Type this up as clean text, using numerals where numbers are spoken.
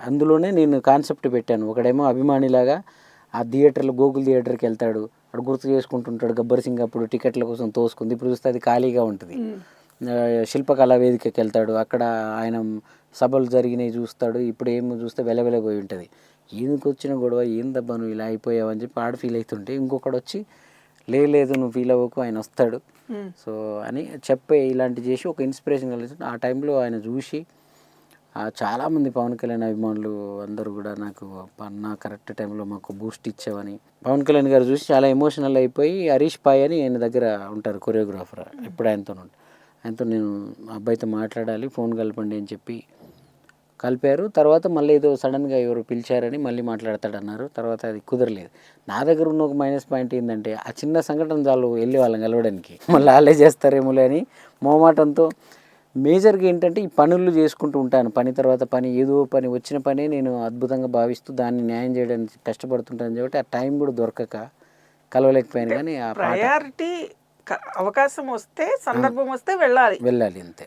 అందులోనే నేను కాన్సెప్ట్ పెట్టాను. ఒకడేమో అభిమానిలాగా ఆ థియేటర్లో గోకుల్ థియేటర్కి వెళ్తాడు, అక్కడ గుర్తు చేసుకుంటుంటాడు గబ్బర్ సింగ్ అప్పుడు టికెట్ల కోసం తోసుకుంది, ఇప్పుడు చూస్తే అది ఖాళీగా ఉంటుంది. శిల్పకళా వేదికకి వెళ్తాడు, అక్కడ ఆయన సభలు జరిగినవి చూస్తాడు, ఇప్పుడు ఏమో చూస్తే వెలవెలబోయి ఉంటుంది. ఈయనకి వచ్చిన గొడవ ఏందబ్బా నువ్వు ఇలా అయిపోయావు అని చెప్పి ఆడ ఫీల్ అవుతుంటే, ఇంకొకడు వచ్చి లేదు నువ్వు ఫీల్ అవ్వకు, ఆయన వస్తాడు సో అని చెప్పే ఇలాంటి చేసి ఒక ఇన్స్పిరేషన్ కలిగి ఆ టైంలో ఆయన చూసి చాలామంది పవన్ కళ్యాణ్ అభిమానులు అందరూ కూడా నాకు అన్న కరెక్ట్ టైంలో మాకు బూస్ట్ ఇచ్చావని, పవన్ కళ్యాణ్ గారు చూసి చాలా ఎమోషనల్ అయిపోయి హరీష్ పాయ్ అని ఆయన దగ్గర ఉంటారు కొరియోగ్రాఫర్, ఎప్పుడు ఆయనతో నేను మా అబ్బాయితో మాట్లాడాలి ఫోన్ కలపండి అని చెప్పి కలిపారు. తర్వాత మళ్ళీ ఏదో సడన్గా ఎవరు పిలిచారని మళ్ళీ మాట్లాడతాడన్నారు, తర్వాత అది కుదరలేదు. నా దగ్గర ఉన్న ఒక మైనస్ పాయింట్ ఏంటంటే ఆ చిన్న సంఘటన చాలు వెళ్ళి వాళ్ళని కలవడానికి, మళ్ళీ వాళ్ళే చేస్తారేమోలే అని మొహమాటంతో. మేజర్గా ఏంటంటే ఈ పనులు చేసుకుంటూ ఉంటాను, పని తర్వాత పని, ఏదో పని వచ్చిన పనే నేను అద్భుతంగా భావిస్తూ దాన్ని న్యాయం చేయడానికి కష్టపడుతుంటాను కాబట్టి ఆ టైం కూడా దొరకక కలవలేకపోయాను. కానీ ఆ ప్రయారిటీ అవకాశం వస్తే సందర్భం వస్తే వెళ్ళాలి వెళ్ళాలి అంతే.